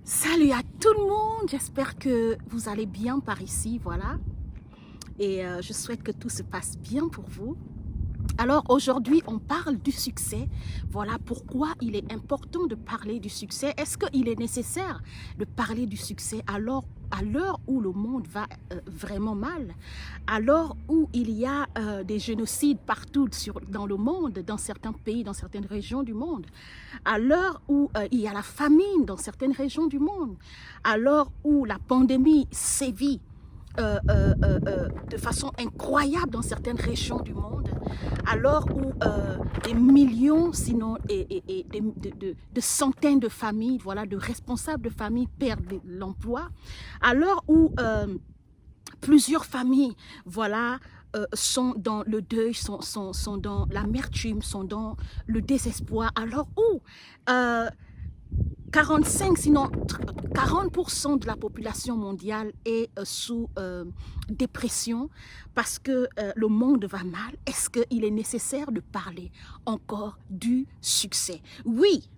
Salut à tout le monde, j'espère que vous allez bien par ici, voilà. Et je souhaite que tout se passe bien pour vous. Alors aujourd'hui, on parle du succès. Voilà pourquoi il est important de parler du succès. Est-ce qu'il est nécessaire de parler du succès alors à l'heure où le monde va vraiment mal, à l'heure où il y a des génocides partout dans le monde, dans certains pays, dans certaines régions du monde, à l'heure où il y a la famine dans certaines régions du monde, à l'heure où la pandémie sévit de façon incroyable dans certaines régions du monde, alors où des millions, sinon de centaines de familles, voilà, de responsables de familles perdent l'emploi, alors où plusieurs familles, voilà, sont dans le deuil, sont dans l'amertume, sont dans le désespoir, alors où 45, sinon 40% de la population mondiale est sous dépression parce que le monde va mal. Est-ce qu'il est nécessaire de parler encore du succès? Oui,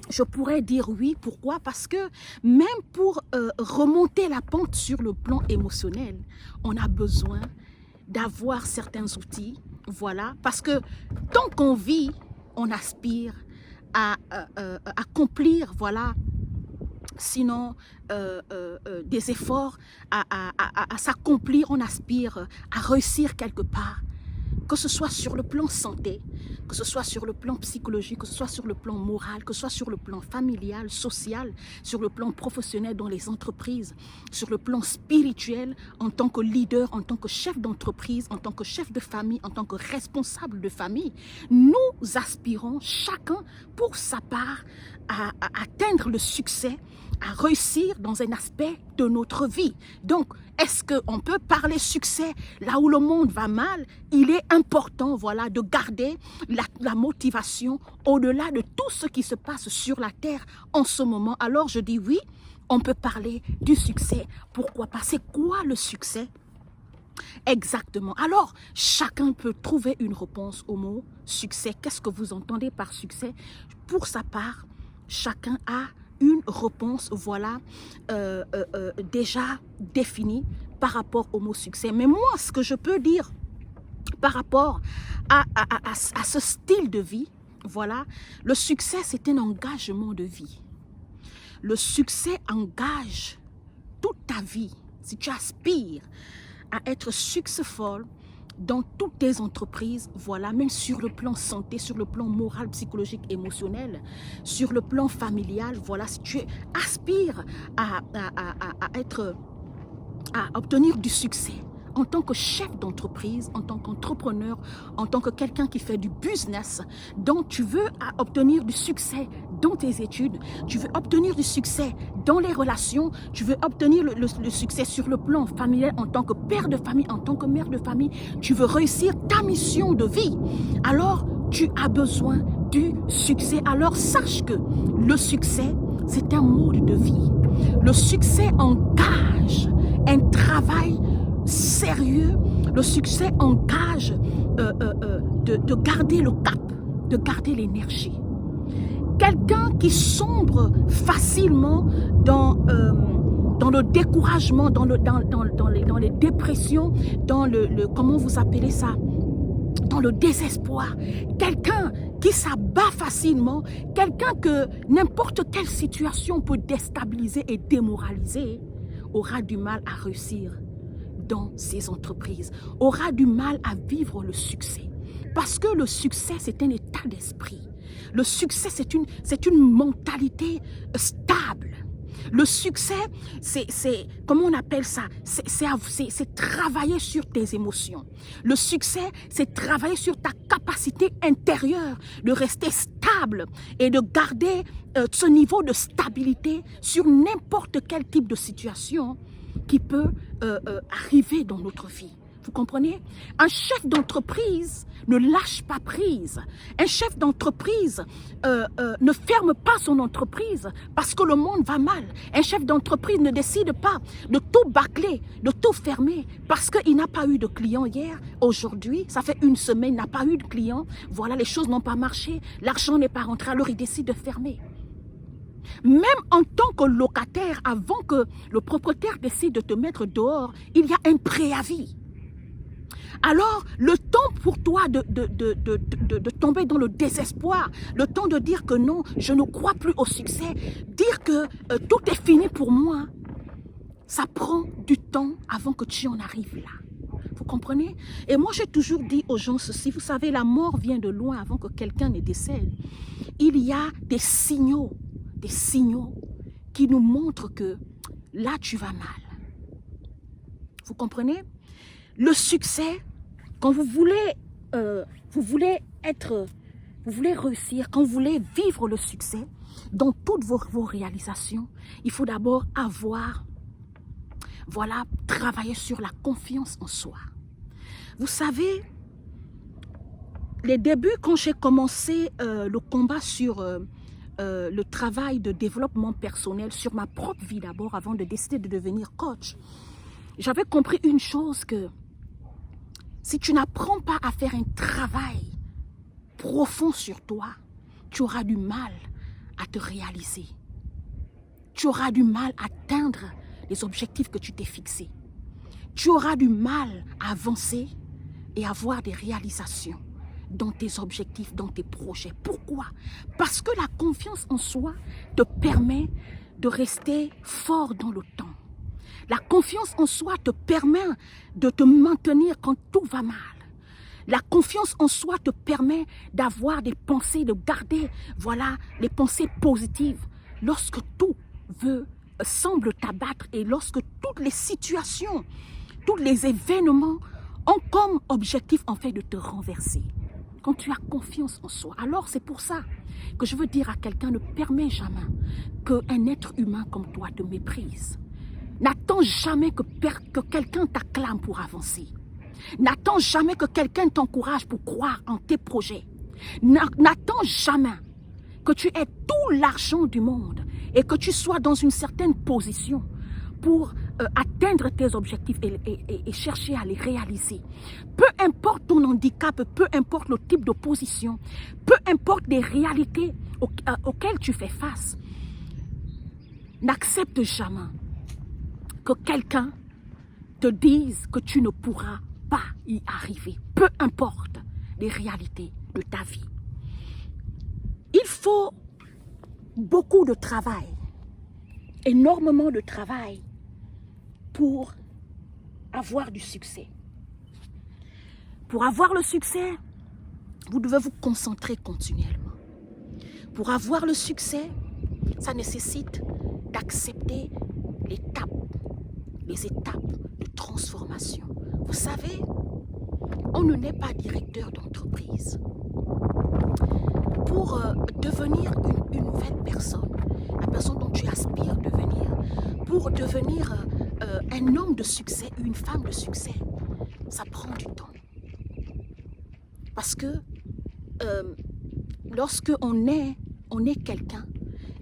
je pourrais dire oui. Pourquoi? Parce que même pour remonter la pente sur le plan émotionnel, on a besoin d'avoir certains outils. Voilà, parce que tant qu'on vit, on aspire à accomplir, voilà, sinon des efforts à s'accomplir, on aspire à réussir quelque part, que ce soit sur le plan santé, que ce soit sur le plan psychologique, que ce soit sur le plan moral, que ce soit sur le plan familial, social, sur le plan professionnel dans les entreprises, sur le plan spirituel, en tant que leader, en tant que chef d'entreprise, en tant que chef de famille, en tant que responsable de famille. Nous aspirons chacun pour sa part à atteindre le succès, à réussir dans un aspect de notre vie. Donc, est-ce qu'on peut parler succès là où le monde va mal? Il est important, voilà, de garder la motivation au-delà de tout ce qui se passe sur la terre en ce moment. Alors, je dis oui, on peut parler du succès. Pourquoi pas? C'est quoi le succès? Exactement. Alors, chacun peut trouver une réponse au mot succès. Qu'est-ce que vous entendez par succès? Pour sa part, chacun a une réponse, voilà, déjà définie par rapport au mot succès. Mais moi, ce que je peux dire par rapport à ce style de vie, voilà, le succès, c'est un engagement de vie. Le succès engage toute ta vie. Si tu aspires à être successful dans toutes tes entreprises, voilà, même sur le plan santé, sur le plan moral, psychologique, émotionnel, sur le plan familial, voilà, si tu aspires à obtenir du succès en tant que chef d'entreprise, en tant qu'entrepreneur, en tant que quelqu'un qui fait du business, donc tu veux obtenir du succès dans tes études, tu veux obtenir du succès dans les relations, tu veux obtenir le succès sur le plan familial en tant que père de famille, en tant que mère de famille, tu veux réussir ta mission de vie. Alors, tu as besoin du succès. Alors, sache que le succès, c'est un mode de vie. Le succès engage un travail sérieux. Le succès engage de garder le cap, de garder l'énergie. Quelqu'un qui sombre facilement dans le découragement, dans les dépressions, dans comment vous appelez ça, dans le désespoir, quelqu'un qui s'abat facilement, quelqu'un que n'importe quelle situation peut déstabiliser et démoraliser, aura du mal à réussir dans ses entreprises, aura du mal à vivre le succès. Parce que le succès, c'est un état d'esprit. Le succès, c'est une mentalité stable. Le succès, c'est comment on appelle ça? C'est travailler sur tes émotions. Le succès, c'est travailler sur ta capacité intérieure de rester stable et de garder ce niveau de stabilité sur n'importe quel type de situation qui peut arriver dans notre vie. Vous comprenez? Un chef d'entreprise ne lâche pas prise. Un chef d'entreprise ne ferme pas son entreprise parce que le monde va mal. Un chef d'entreprise ne décide pas de tout bâcler, de tout fermer parce qu'il n'a pas eu de clients hier, aujourd'hui. Ça fait une semaine, il n'a pas eu de clients. Voilà, les choses n'ont pas marché, l'argent n'est pas rentré, alors il décide de fermer. Même en tant que locataire, avant que le propriétaire décide de te mettre dehors, il y a un préavis. Alors, le temps pour toi de tomber dans le désespoir, le temps de dire que non, je ne crois plus au succès, dire que tout est fini pour moi, ça prend du temps avant que tu en arrives là. Vous comprenez? Et moi, j'ai toujours dit aux gens ceci, vous savez, la mort vient de loin avant que quelqu'un ne décède. Il y a des signaux qui nous montrent que là, tu vas mal. Vous comprenez? Le succès, quand vous voulez réussir, quand vous voulez vivre le succès dans toutes vos réalisations, il faut d'abord travailler sur la confiance en soi. Vous savez, les débuts, quand j'ai commencé le combat sur le travail de développement personnel, sur ma propre vie d'abord, avant de décider de devenir coach, j'avais compris une chose, que si tu n'apprends pas à faire un travail profond sur toi, tu auras du mal à te réaliser. Tu auras du mal à atteindre les objectifs que tu t'es fixés. Tu auras du mal à avancer et avoir des réalisations dans tes objectifs, dans tes projets. Pourquoi? Parce que la confiance en soi te permet de rester fort dans le temps. La confiance en soi te permet de te maintenir quand tout va mal. La confiance en soi te permet d'avoir des pensées, de garder, les pensées positives lorsque tout semble t'abattre et lorsque toutes les situations, tous les événements ont comme objectif en fait de te renverser. Quand tu as confiance en soi, alors c'est pour ça que je veux dire à quelqu'un, ne permets jamais qu'un être humain comme toi te méprise. N'attends jamais que quelqu'un t'acclame pour avancer. N'attends jamais que quelqu'un t'encourage pour croire en tes projets. N'attends jamais que tu aies tout l'argent du monde et que tu sois dans une certaine position pour atteindre tes objectifs et chercher à les réaliser. Peu importe ton handicap, peu importe le type de position, peu importe les réalités auxquelles tu fais face, n'accepte jamais que quelqu'un te dise que tu ne pourras pas y arriver, peu importe les réalités de ta vie. Il faut beaucoup de travail, énormément de travail pour avoir du succès. Pour avoir le succès, vous devez vous concentrer continuellement. Pour avoir le succès, ça nécessite d'accepter les étapes de transformation. Vous savez, on ne naît pas directeur d'entreprise. Pour devenir une nouvelle personne, la personne dont tu aspires devenir, pour devenir un homme de succès, une femme de succès, ça prend du temps. Parce que lorsque on est quelqu'un,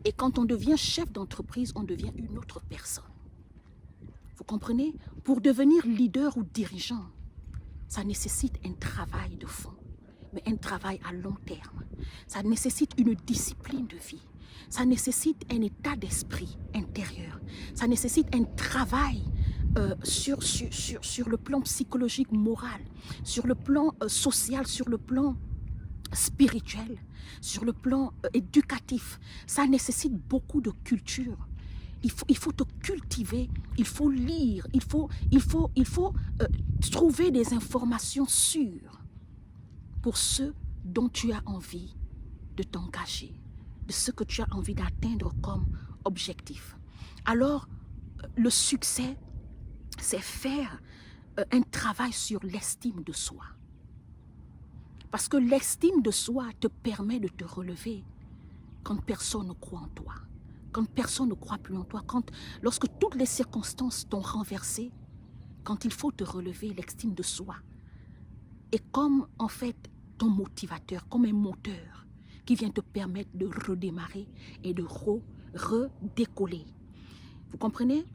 et quand on devient chef d'entreprise, on devient une autre personne. Vous comprenez? Pour devenir leader ou dirigeant, ça nécessite un travail de fond, mais un travail à long terme. Ça nécessite une discipline de vie. Ça nécessite un état d'esprit intérieur. Ça nécessite un travail sur le plan psychologique, moral, sur le plan social, sur le plan spirituel, sur le plan éducatif. Ça nécessite beaucoup de culture. Il faut te cultiver, il faut lire, il faut trouver des informations sûres pour ce dont tu as envie de t'engager, de ce que tu as envie d'atteindre comme objectif. Alors, le succès, c'est faire un travail sur l'estime de soi. Parce que l'estime de soi te permet de te relever quand personne ne croit en toi. Quand personne ne croit plus en toi, lorsque toutes les circonstances t'ont renversé, quand il faut te relever, l'estime de soi est comme en fait ton motivateur, comme un moteur qui vient te permettre de redémarrer et de redécoller. Vous comprenez?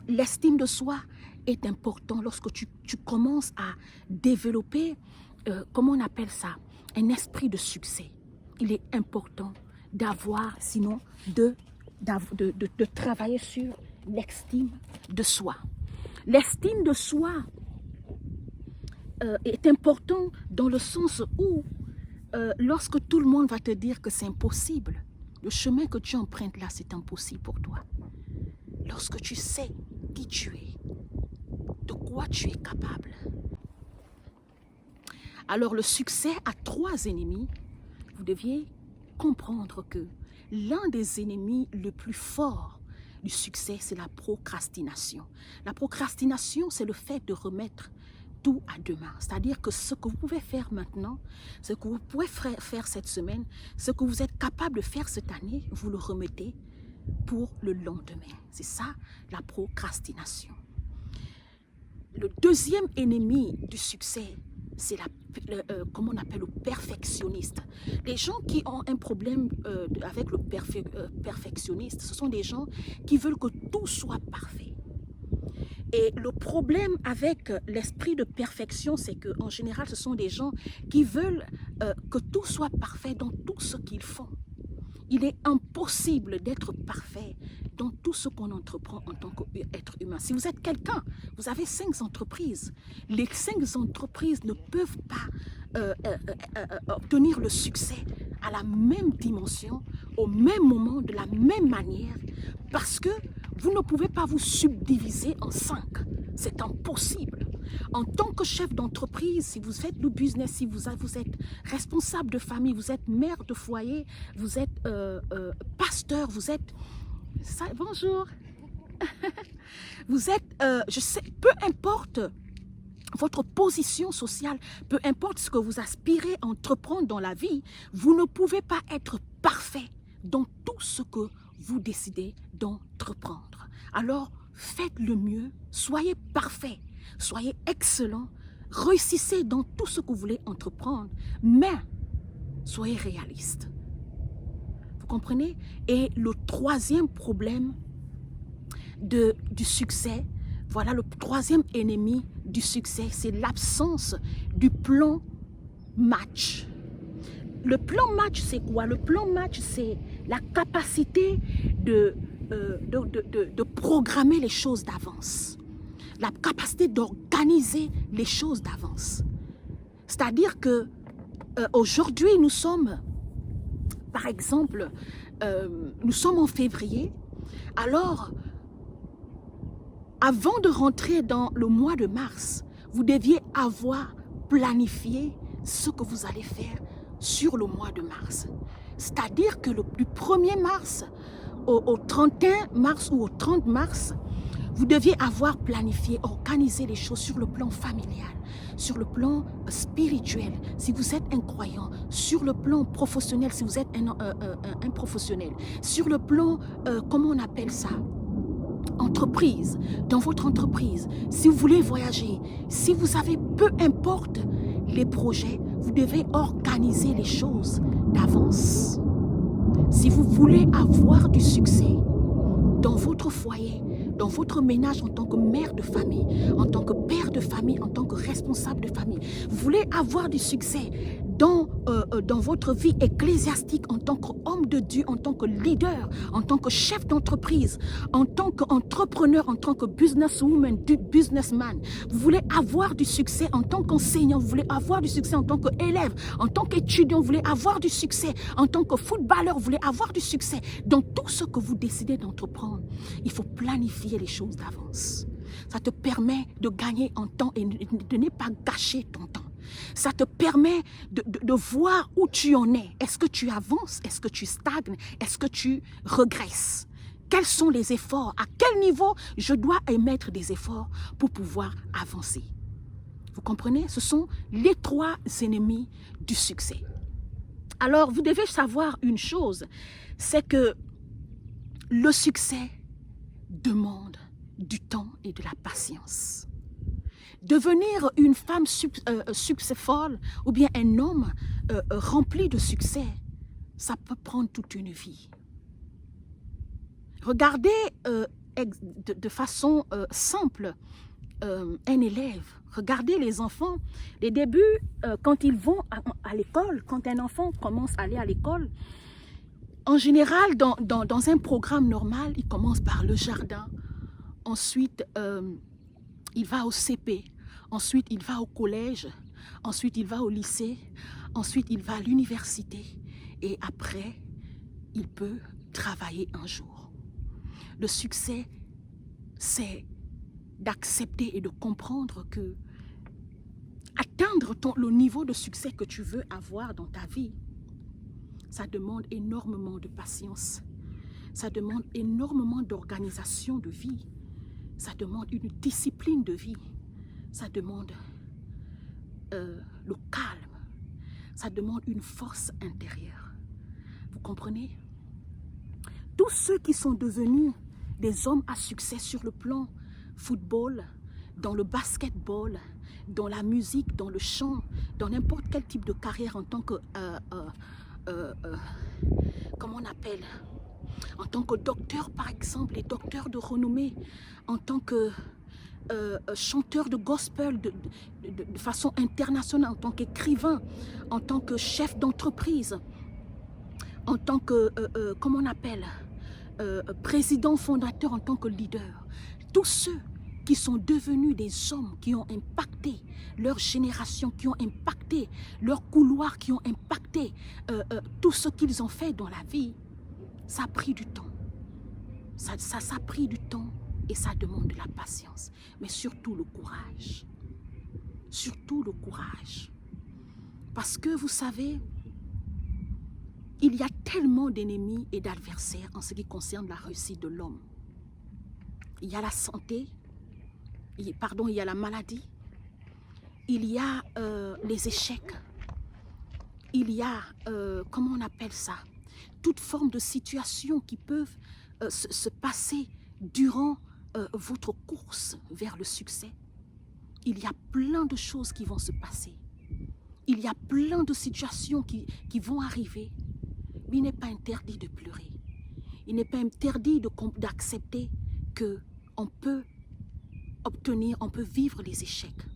L'estime de soi est important lorsque tu commences à développer, comment on appelle ça, un esprit de succès. Il est important d'avoir, sinon de travailler sur l'estime de soi. L'estime de soi est important dans le sens où lorsque tout le monde va te dire que c'est impossible, le chemin que tu empruntes là, c'est impossible pour toi. Lorsque tu sais qui tu es, de quoi tu es capable. Alors le succès a 3 ennemis. Vous deviez comprendre que l'un des ennemis les plus forts du succès, c'est la procrastination. La procrastination, c'est le fait de remettre tout à demain. C'est-à-dire que ce que vous pouvez faire maintenant, ce que vous pouvez faire cette semaine, ce que vous êtes capable de faire cette année, vous le remettez pour le lendemain. C'est ça, la procrastination. Le deuxième ennemi du succès, c'est comment on appelle le perfectionniste. Les gens qui ont un problème avec le perfectionniste, ce sont des gens qui veulent que tout soit parfait. Et le problème avec l'esprit de perfection, c'est qu'en général, ce sont des gens qui veulent que tout soit parfait dans tout ce qu'ils font. Il est impossible d'être parfait dans tout ce qu'on entreprend en tant qu'être humain. Si vous êtes quelqu'un, vous avez 5 entreprises. Les 5 entreprises ne peuvent pas obtenir le succès à la même dimension, au même moment, de la même manière, parce que vous ne pouvez pas vous subdiviser en 5. C'est impossible. En tant que chef d'entreprise, si vous faites du business, si vous êtes responsable de famille, vous êtes mère de foyer, vous êtes pasteur, vous êtes... bonjour. Vous êtes, je sais, peu importe votre position sociale, peu importe ce que vous aspirez à entreprendre dans la vie, vous ne pouvez pas être parfait dans tout ce que vous décidez d'entreprendre. Alors, faites le mieux, soyez parfait, soyez excellent, réussissez dans tout ce que vous voulez entreprendre, mais soyez réaliste. Vous comprenez? Et le troisième problème du succès, voilà le troisième ennemi du succès, c'est l'absence du plan match. Le plan match, c'est quoi? Le plan match, c'est la capacité de programmer les choses d'avance. La capacité d'organiser les choses d'avance. C'est-à-dire que aujourd'hui, nous sommes, par exemple, nous sommes en février. Alors, avant de rentrer dans le mois de mars, vous deviez avoir planifié ce que vous allez faire sur le mois de mars. C'est-à-dire que du 1er mars au 31 mars ou au 30 mars, vous deviez avoir planifié, organisé les choses sur le plan familial, sur le plan spirituel, si vous êtes un croyant, sur le plan professionnel, si vous êtes un professionnel, sur le plan, comment on appelle ça, entreprise, dans votre entreprise, si vous voulez voyager, si vous avez, peu importe les projets, vous devez organiser les choses d'avance. Si vous voulez avoir du succès dans votre foyer, dans votre ménage en tant que mère de famille, en tant que père de famille, en tant que responsable de famille, vous voulez avoir du succès dans votre vie ecclésiastique en tant qu'homme de Dieu, en tant que leader, en tant que chef d'entreprise, en tant qu'entrepreneur, en tant que businesswoman, businessman. Vous voulez avoir du succès en tant qu'enseignant, vous voulez avoir du succès en tant qu'élève, en tant qu'étudiant, vous voulez avoir du succès en tant que footballeur, vous voulez avoir du succès dans tout ce que vous décidez d'entreprendre. Il faut planifier les choses d'avance. Ça te permet de gagner en temps et de ne pas gâcher ton temps. Ça te permet de voir où tu en es. Est-ce que tu avances? Est-ce que tu stagnes? Est-ce que tu regresses? Quels sont les efforts? À quel niveau je dois émettre des efforts pour pouvoir avancer? Vous comprenez? Ce sont les 3 ennemis du succès. Alors, vous devez savoir une chose, c'est que le succès demande du temps et de la patience. Devenir une femme successful ou bien un homme rempli de succès, ça peut prendre toute une vie. Regardez de façon simple un élève. Regardez les enfants. Les débuts, quand ils vont à l'école, quand un enfant commence à aller à l'école, En général, dans un programme normal, il commence par le jardin. Ensuite, il va au CP. Ensuite, il va au collège. Ensuite, il va au lycée. Ensuite, il va à l'université. Et après, il peut travailler un jour. Le succès, c'est d'accepter et de comprendre que atteindre le niveau de succès que tu veux avoir dans ta vie, ça demande énormément de patience. Ça demande énormément d'organisation de vie. Ça demande une discipline de vie. Ça demande le calme. Ça demande une force intérieure. Vous comprenez? Tous ceux qui sont devenus des hommes à succès sur le plan football, dans le basketball, dans la musique, dans le chant, dans n'importe quel type de carrière en tant que, comment on appelle, en tant que docteur par exemple, les docteurs de renommée, en tant que chanteur de gospel de façon internationale, en tant qu'écrivain, en tant que chef d'entreprise, en tant que, comment on appelle, président fondateur, en tant que leader. Tous ceux qui sont devenus des hommes qui ont impacté leur génération, qui ont impacté leur couloir, qui ont impacté tout ce qu'ils ont fait dans la vie, ça a pris du temps. Ça a pris du temps et ça demande de la patience. Mais surtout le courage. Surtout le courage. Parce que vous savez, il y a tellement d'ennemis et d'adversaires en ce qui concerne la réussite de l'homme. Il y a la santé, il y a la maladie, il y a les échecs, il y a, comment on appelle ça, toute forme de situation qui peuvent se passer durant votre course vers le succès. Il y a plein de choses qui vont se passer. Il y a plein de situations qui vont arriver. Mais il n'est pas interdit de pleurer. Il n'est pas interdit d'accepter qu'on peut obtenir, on peut vivre les échecs.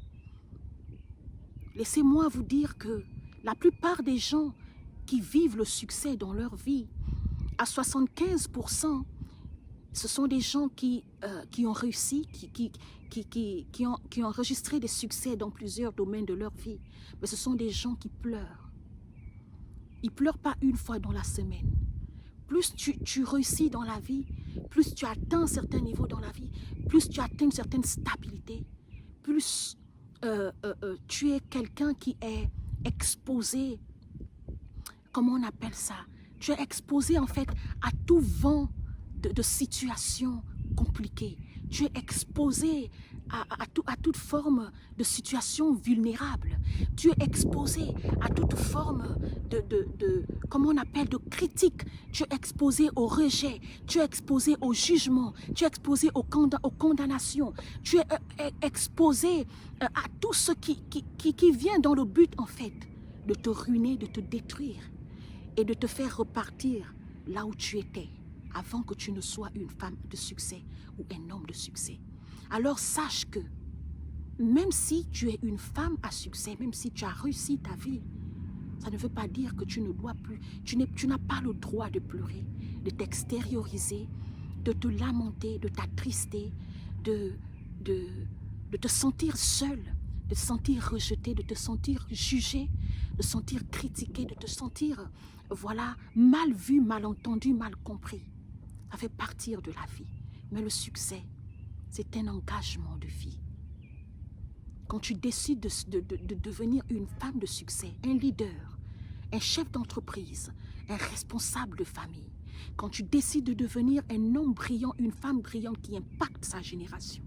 Laissez-moi vous dire que la plupart des gens qui vivent le succès dans leur vie, à 75%, ce sont des gens qui ont réussi, qui ont enregistré des succès dans plusieurs domaines de leur vie. Mais ce sont des gens qui pleurent. Ils ne pleurent pas une fois dans la semaine. Plus tu réussis dans la vie, plus tu atteins certains niveaux dans la vie, plus tu atteins une certaine stabilité, plus tu es quelqu'un qui est exposé, comment on appelle ça? Tu es exposé en fait à tout vent de situations compliquées. Tu es exposé à toute forme de situation vulnérable. Tu es exposé à toute forme comment on appelle, de critique. Tu es exposé au rejet. Tu es exposé au jugement. Tu es exposé aux condamnations. Tu es exposé à tout ce qui vient dans le but, en fait, de te ruiner, de te détruire et de te faire repartir là où tu étais avant que tu ne sois une femme de succès ou un homme de succès. Alors sache que même si tu es une femme à succès, même si tu as réussi ta vie, ça ne veut pas dire que tu ne dois plus, tu n'as pas le droit de pleurer, de t'extérioriser, de te lamenter, de t'attrister, de te sentir seul, de te sentir rejeté, de te sentir jugé, de te sentir critiqué, de te sentir, voilà, mal vu, mal entendu, mal compris. Ça fait partie de la vie. Mais le succès, c'est un engagement de vie. Quand tu décides de devenir une femme de succès, un leader, un chef d'entreprise, un responsable de famille, quand tu décides de devenir un homme brillant, une femme brillante qui impacte sa génération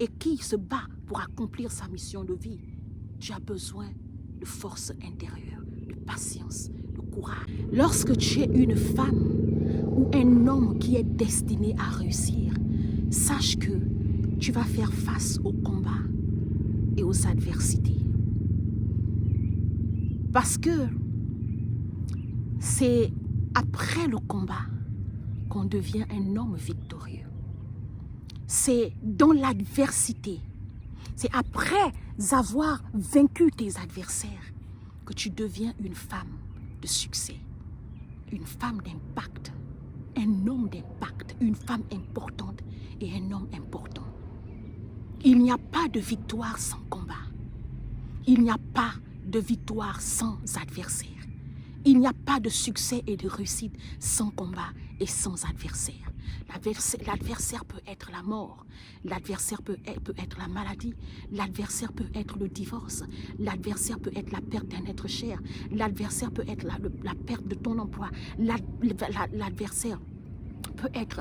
et qui se bat pour accomplir sa mission de vie, tu as besoin de force intérieure, de patience, de courage. Lorsque tu es une femme ou un homme qui est destiné à réussir, sache que tu vas faire face aux combats et aux adversités. Parce que c'est après le combat qu'on devient un homme victorieux. C'est dans l'adversité, c'est après avoir vaincu tes adversaires que tu deviens une femme de succès. une femme d'impact, un homme d'impact, une femme importante et un homme important. Il n'y a pas de victoire sans combat. Il n'y a pas de victoire sans adversaire. Il n'y a pas de succès et de réussite sans combat et sans adversaire. L'adversaire peut être la mort, l'adversaire peut être la maladie, l'adversaire peut être le divorce, l'adversaire peut être la perte d'un être cher, l'adversaire peut être la perte de ton emploi, l'adversaire peut être,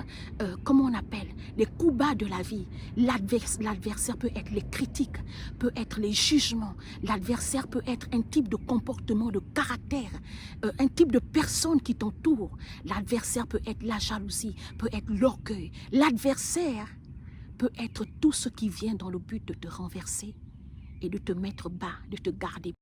comment on appelle, les coups bas de la vie. L'adversaire peut être les critiques, peut être les jugements. L'adversaire peut être un type de comportement, de caractère, un type de personne qui t'entoure. L'adversaire peut être la jalousie, peut être l'orgueil. L'adversaire peut être tout ce qui vient dans le but de te renverser et de te mettre bas, de te garder